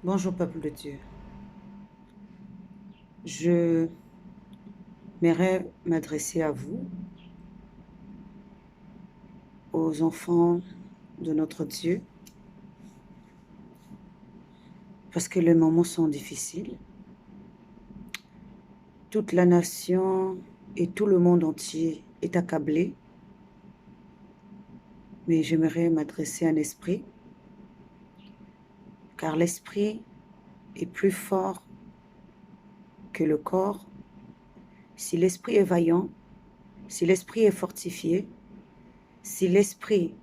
Bonjour peuple de Dieu. Je m'aimerais m'adresser à vous, aux enfants de notre Dieu, parce que les moments sont difficiles. Toute la nation et tout le monde entier est accablé, mais j'aimerais m'adresser à un esprit, car l'esprit est plus fort que le corps. Si l'esprit est vaillant, si l'esprit est fortifié, si l'esprit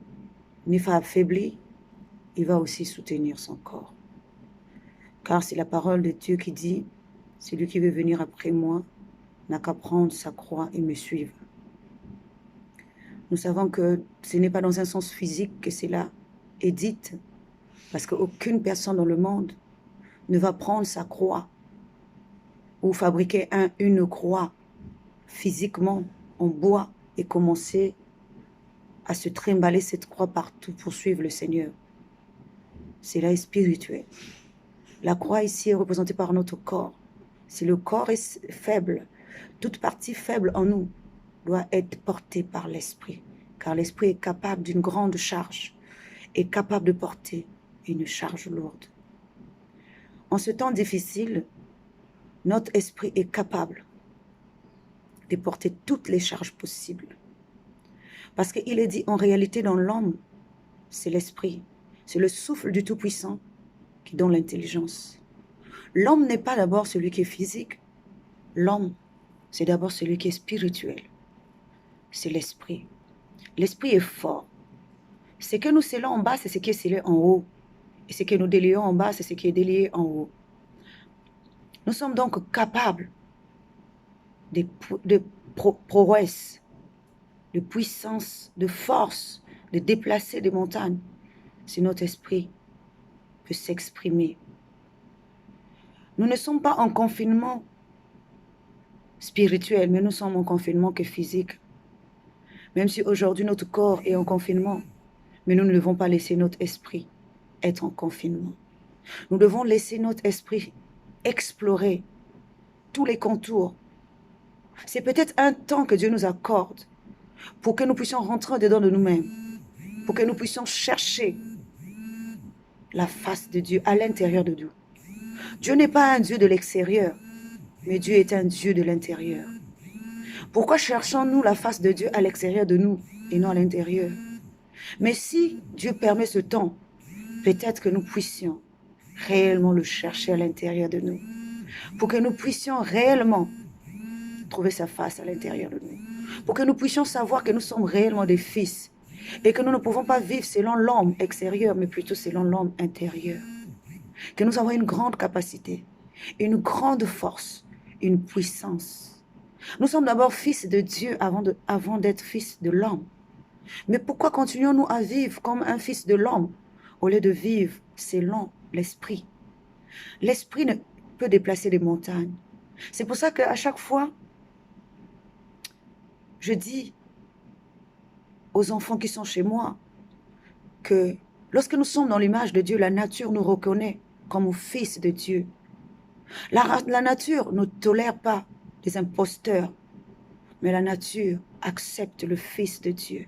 n'est pas affaibli, il va aussi soutenir son corps. Car c'est la parole de Dieu qui dit, celui qui veut venir après moi n'a qu'à prendre sa croix et me suivre. Nous savons que ce n'est pas dans un sens physique que cela est dit, parce qu'aucune personne dans le monde ne va prendre sa croix ou fabriquer une croix physiquement en bois et commencer à se trimballer cette croix partout pour suivre le Seigneur. Cela est spirituel. La croix ici est représentée par notre corps. Si le corps est faible, toute partie faible en nous doit être portée par l'esprit, car l'esprit est capable d'une grande charge, est capable de porter une charge lourde. En ce temps difficile, notre esprit est capable de porter toutes les charges possibles. Parce qu'il est dit, en réalité, dans l'homme, c'est l'esprit, c'est le souffle du Tout-Puissant qui donne l'intelligence. L'homme n'est pas d'abord celui qui est physique. L'homme, c'est d'abord celui qui est spirituel. C'est l'esprit. L'esprit est fort. Ce que nous scellons en bas, c'est ce qui est scellé en haut. Et ce que nous délions en bas, c'est ce qui est délié en haut. Nous sommes donc capables de prouesse, de puissance, de force, de déplacer des montagnes si notre esprit peut s'exprimer. Nous ne sommes pas en confinement spirituel, mais nous sommes en confinement que physique. Même si aujourd'hui notre corps est en confinement, mais nous ne devons pas laisser notre esprit être en confinement. Nous devons laisser notre esprit explorer tous les contours. C'est peut-être un temps que Dieu nous accorde pour que nous puissions rentrer dedans de nous-mêmes, pour que nous puissions chercher la face de Dieu à l'intérieur de nous. Dieu n'est pas un Dieu de l'extérieur, mais Dieu est un Dieu de l'intérieur. Pourquoi cherchons-nous la face de Dieu à l'extérieur de nous et non à l'intérieur? Mais si Dieu permet ce temps, peut-être que nous puissions réellement le chercher à l'intérieur de nous, pour que nous puissions réellement trouver sa face à l'intérieur de nous, pour que nous puissions savoir que nous sommes réellement des fils et que nous ne pouvons pas vivre selon l'homme extérieur, mais plutôt selon l'homme intérieur. Que nous avons une grande capacité, une grande force, une puissance. Nous sommes d'abord fils de Dieu avant d'être fils de l'homme. Mais pourquoi continuons-nous à vivre comme un fils de l'homme au lieu de vivre selon l'esprit? L'esprit ne peut déplacer des montagnes. C'est pour ça qu'à chaque fois, je dis aux enfants qui sont chez moi que lorsque nous sommes dans l'image de Dieu, la nature nous reconnaît comme fils de Dieu. La nature ne tolère pas les imposteurs, mais la nature accepte le Fils de Dieu.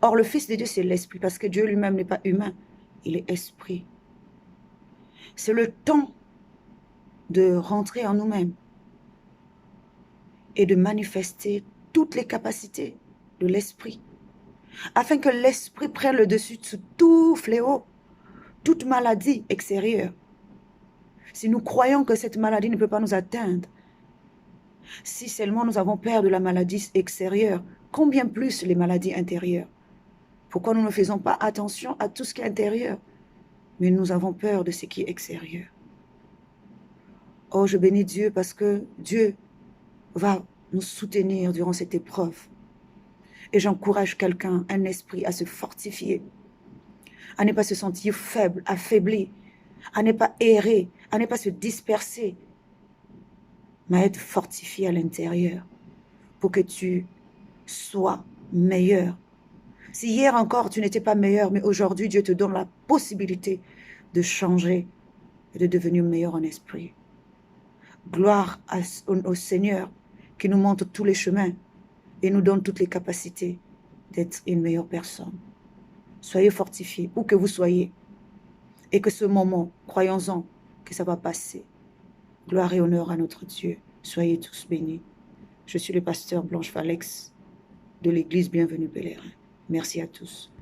Or, le Fils de Dieu, c'est l'Esprit, parce que Dieu lui-même n'est pas humain, il est Esprit. C'est le temps de rentrer en nous-mêmes et de manifester toutes les capacités de l'Esprit, afin que l'Esprit prenne le dessus sur tout fléau, toute maladie extérieure. Si nous croyons que cette maladie ne peut pas nous atteindre, si seulement nous avons peur de la maladie extérieure, combien plus les maladies intérieures? Pourquoi nous ne faisons pas attention à tout ce qui est intérieur, mais nous avons peur de ce qui est extérieur? Oh, je bénis Dieu parce que Dieu va nous soutenir durant cette épreuve. Et j'encourage quelqu'un, un esprit, à se fortifier, à ne pas se sentir faible, affaibli, à ne pas errer, à ne pas se disperser, mais à être fortifié à l'intérieur pour que tu sois meilleur. Si hier encore tu n'étais pas meilleur, mais aujourd'hui Dieu te donne la possibilité de changer, et de devenir meilleur en esprit. Gloire au Seigneur qui nous montre tous les chemins et nous donne toutes les capacités d'être une meilleure personne. Soyez fortifiés, où que vous soyez, et que ce moment, croyons-en, que ça va passer. Gloire et honneur à notre Dieu. Soyez tous bénis. Je suis le pasteur Blanche Falex de l'église Bienvenue Pèlerin. Merci à tous.